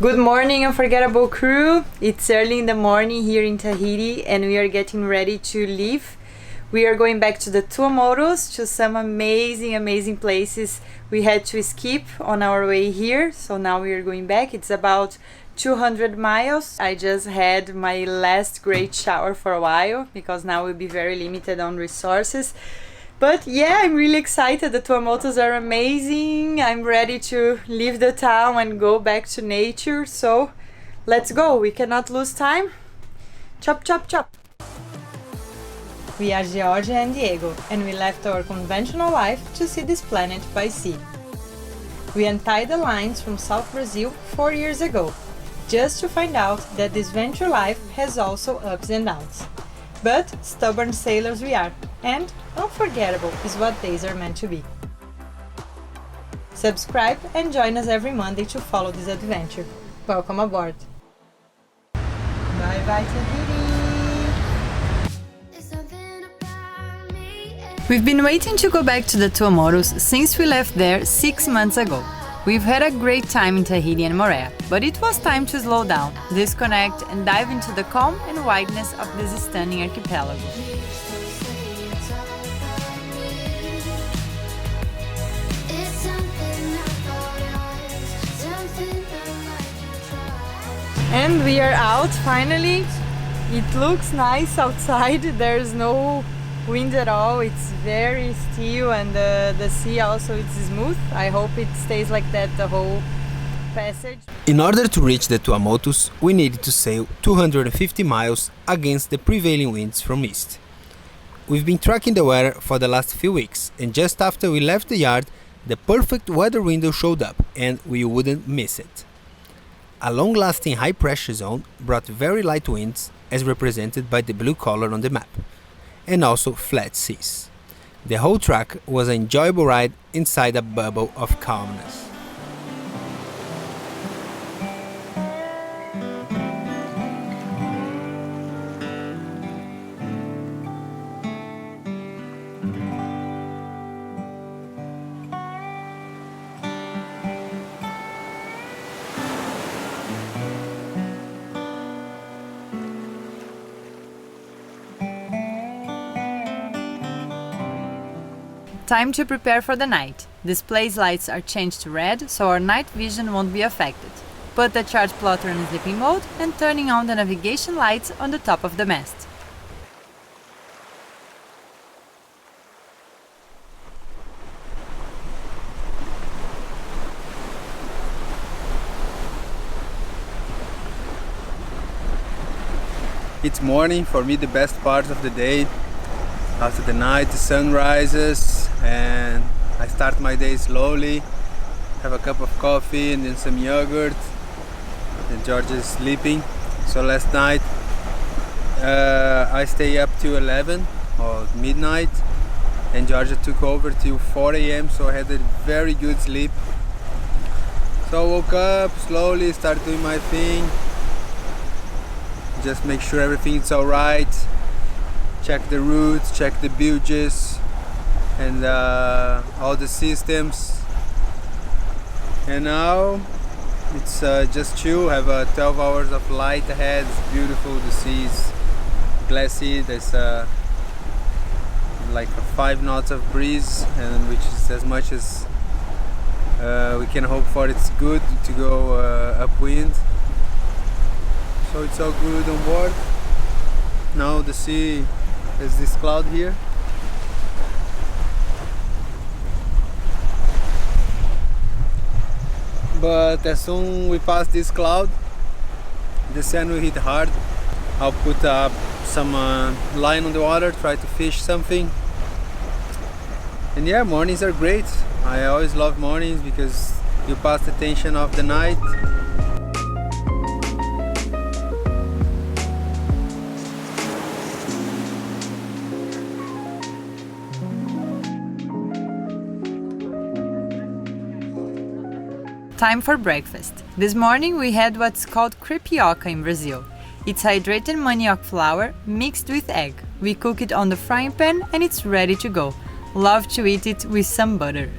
Good morning, Unforgettable crew! It's early in the morning here in Tahiti and we are getting ready to leave. We are going back to the Tuamotus, to some amazing places we had to skip on our way here. So now we are going back. It's about 200 miles. I just had my last great shower for a while because now we'll be very limited on resources. But yeah, I'm really excited. The Tuamotus are amazing. I'm ready to leave the town and go back to nature. So let's go. We cannot lose time. Chop, chop, chop. We are Georgia and Diego, and we left our conventional life to see this planet by sea. We untied the lines from South Brazil 4 years ago, just to find out that this venture life has also ups and downs. But stubborn sailors we are, and unforgettable is what days are meant to be. Subscribe and join us every Monday to follow this adventure. Welcome aboard! Bye bye Tahiti! We've been waiting to go back to the Tuamotus since we left there 6 months ago. We've had a great time in Tahiti and Moorea, but it was time to slow down, disconnect and dive into the calm and wideness of this stunning archipelago. And we are out finally. It looks nice outside, there's no wind at all, it's very still and the sea also is smooth. I hope it stays like that the whole passage. In order to reach the Tuamotus, we needed to sail 250 miles against the prevailing winds from east. We've been tracking the weather for the last few weeks, and just after we left the yard, the perfect weather window showed up and we wouldn't miss it. A long-lasting high-pressure zone brought very light winds, as represented by the blue color on the map, and also flat seas. The whole track was an enjoyable ride inside a bubble of calmness. Time to prepare for the night. Display's lights are changed to red, so our night vision won't be affected. Put the chart plotter in sleeping mode and turning on the navigation lights on the top of the mast. It's morning, for me the best part of the day. After the night, the sun rises and I start my day slowly, have a cup of coffee and then some yogurt. And George is sleeping, so last night I stay up till 11 or midnight and Georgia took over till 4 a.m. so I had a very good sleep. So I woke up slowly, started doing my thing, just make sure everything's alright. Check the routes, check the bilges and all the systems. And now it's just chill, have 12 hours of light ahead. It's beautiful, the sea is glassy, there's like a 5 knots of breeze, and which is as much as we can hope for. It's good to go upwind, so it's all good on board. Now the sea, there's this cloud here. But as soon we pass this cloud, the sun will hit hard. I'll put some line on the water, try to fish something. And yeah, mornings are great. I always love mornings because you pass the tension of the night. Time for breakfast. This morning we had what's called crepioca in Brazil. It's hydrated manioc flour mixed with egg. We cook it on the frying pan and it's ready to go. Love to eat it with some butter.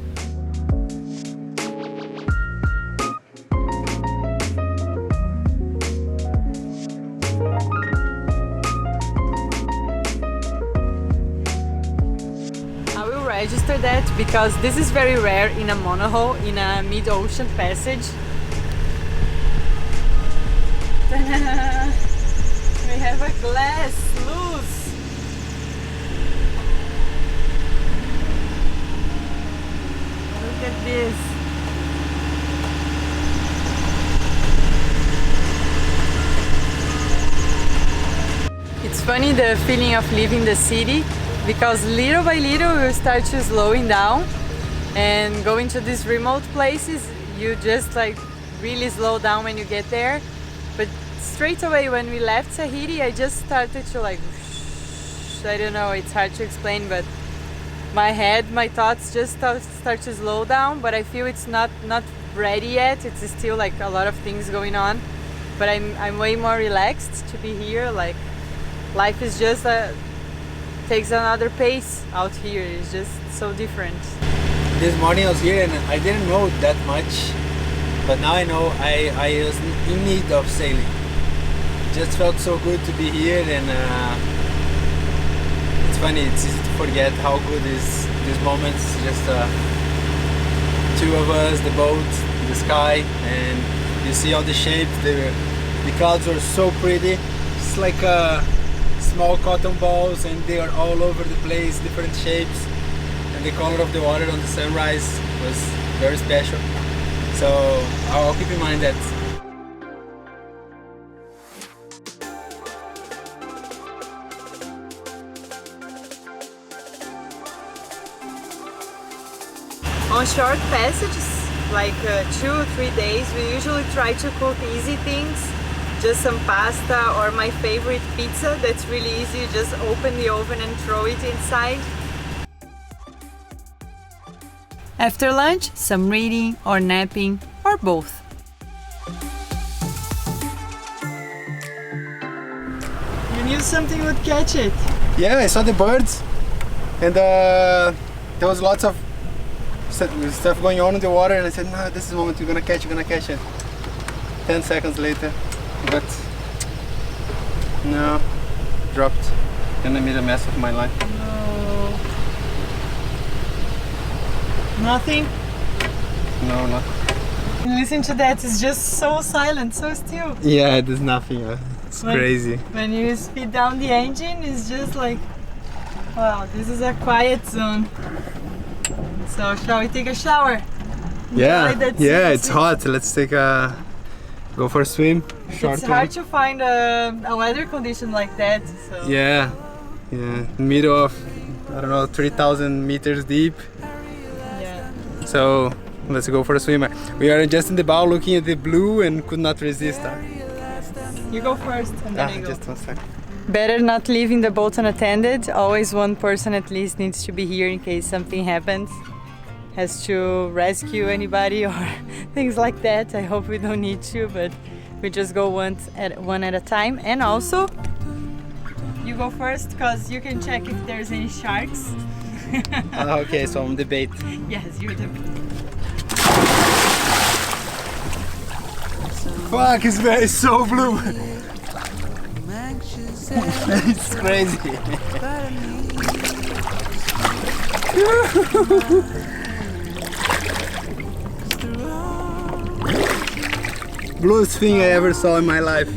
after that, because this is very rare in a monohull in a mid-ocean passage. Ta-da! We have a glass loose. Look at this. It's funny the feeling of leaving the city, because little by little you start to slowing down, and going to these remote places you just like really slow down when you get there. But straight away when we left Tahiti, I just started to like, I don't know, it's hard to explain, but my head, my thoughts just start to slow down. But I feel it's not ready yet. It's still like a lot of things going on, but I'm way more relaxed to be here. Like, life is just takes another pace out here. It's just so different. This morning I was here and I didn't know that much, but now I know I was in need of sailing. It just felt so good to be here, and it's funny, it's easy to forget how good is these moments. Just two of us, the boat, the sky, and you see all the shapes. The clouds are so pretty. It's like small cotton balls, and they are all over the place, different shapes. And the color of the water on the sunrise was very special. So I'll keep in mind that. On short passages, like 2 or 3 days, we usually try to cook easy things. Just some pasta, or my favorite pizza that's really easy. You just open the oven and throw it inside. After lunch, some reading or napping, or both. You knew something would catch it. Yeah, I saw the birds, and there was lots of stuff going on in the water, and I said, no, this is the moment you're gonna catch it. 10 seconds later, but no, dropped, and I made a mess of my line. No. Nothing? No, nothing. Listen to that, it's just so silent, so still. Yeah, there's nothing. It's crazy. When you speed down the engine, it's just like, wow, this is a quiet zone. So shall we take a shower? Yeah, yeah, it's hot. Let's take go for a swim. It's hard to find a weather condition like that. So. Yeah, middle of, I don't know, 3,000 meters deep. Yeah. So let's go for a swim. We are just in the bow looking at the blue and could not resist. You go first and then I go. Just 1 second. Better not leaving the boat unattended. Always one person at least needs to be here in case something happens. Has to rescue anybody or things like that. I hope we don't need to, but we just go one at a time. And also, you go first because you can check if there's any sharks. Okay, so I'm the bait. Yes, you're the bait. Fuck, it's so blue. It's crazy. Bluest thing I ever saw in my life.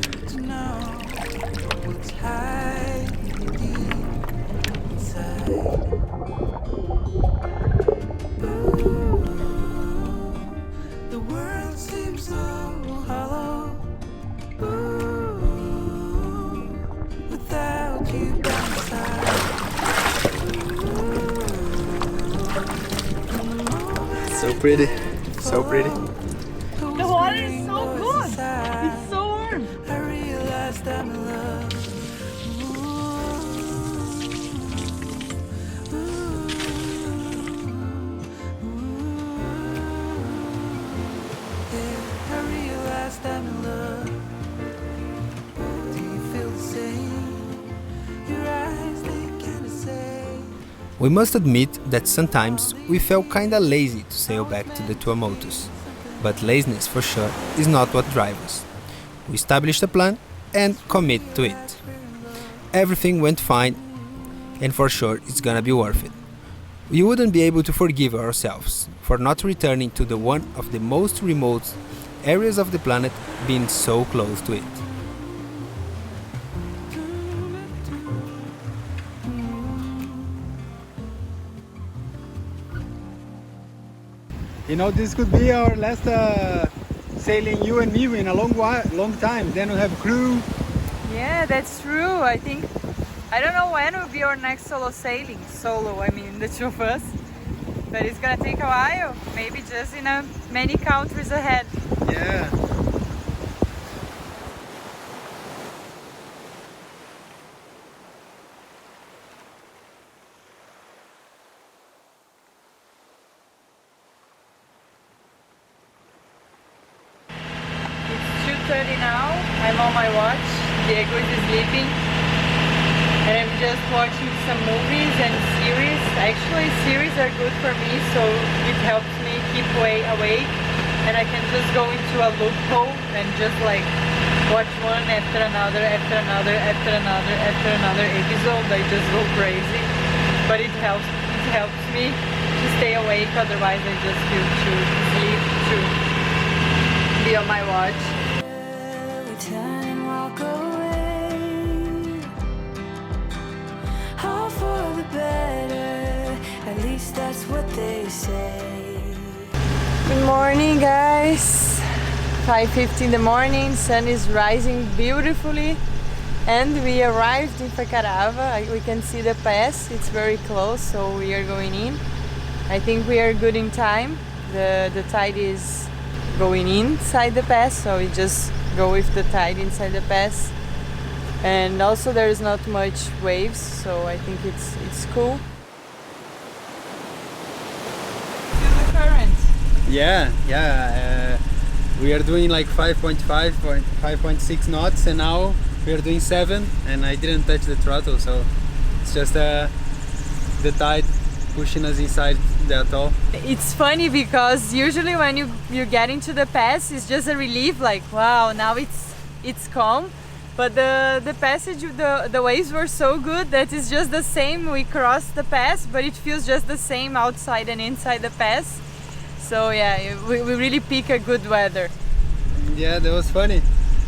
So pretty, so pretty. The water is so good. It's so warm. I realized I'm in love. Yeah, I realized I'm in love. Do you feel the same? Your eyes, they kinda say. We must admit that sometimes we felt kinda lazy to sail back to the Tuamotus, but laziness for sure is not what drives us. We established a plan and commit to it. Everything went fine, and for sure it's gonna be worth it. We wouldn't be able to forgive ourselves for not returning to the one of the most remote areas of the planet, being so close to it. You know, this could be our last sailing, you and me, in a long time. Then we have crew. Yeah, that's true. I don't know when will be our next solo sailing. I mean the two of us. But it's gonna take a while. Maybe just in many countries ahead. Yeah. It's 2:30 now. I'm on my watch. Diego is sleeping. And I'm just watching some movies and series. Actually, series are good for me, so it helps me keep awake. And I can just go into a loophole and just like watch one after another, after another, after another, after another episode. I just go crazy. But it helps me to stay awake, otherwise I just feel too sleep to be on my watch. We turn and walk away, all for the better, at least that's what they say. Good morning, guys. 5:50 in the morning, sun is rising beautifully, and we arrived in Fakarava. We can see the pass, it's very close, so we are going in. I think we are good in time. The tide is going inside the pass, so we just go with the tide inside the pass. And also there is not much waves, so I think it's cool. Feel the current. Yeah. We are doing like 5.5 or 5.6 knots, and now we are doing 7, and I didn't touch the throttle, so it's just the tide pushing us inside the atoll. It's funny because usually when you get into the pass, it's just a relief, like wow, now it's calm. But the passage, the waves were so good that it's just the same. We crossed the pass, but it feels just the same outside and inside the pass. So yeah, we really pick a good weather. Yeah, that was funny.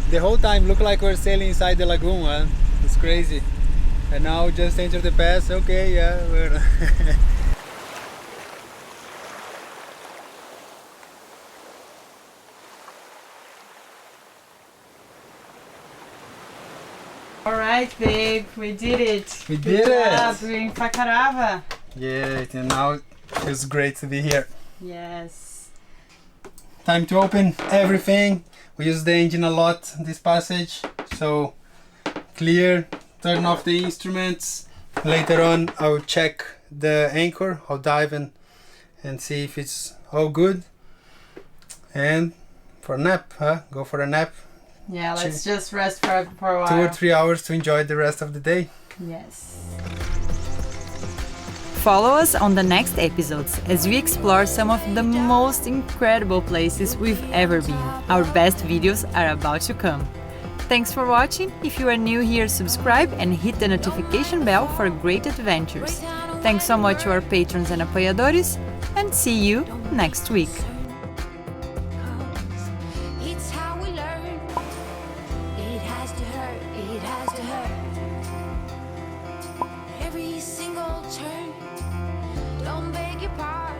The whole time looked like we're sailing inside the lagoon, man. It's crazy. And now just enter the pass. Okay, yeah, we're All right, babe, we did it. We Good did it. job. We're in Fakarava. yeah, and now it feels great to be here. Yes. Time to open everything. We use the engine a lot this passage, so clear, turn off the instruments. Later on I'll check the anchor, I'll dive and see if it's all good. And for a nap, go for a nap. Yeah, let's just rest for a while. 2 or 3 hours to enjoy the rest of the day. Yes. Follow us on the next episodes as we explore some of the most incredible places we've ever been. Our best videos are about to come. Thanks for watching. If you are new here, subscribe and hit the notification bell for great adventures. Thanks so much to our patrons and apoiadores, and see you next week. It's how we learn. It has to hurt, it has to hurt. Every single turn, don't beg your pardon.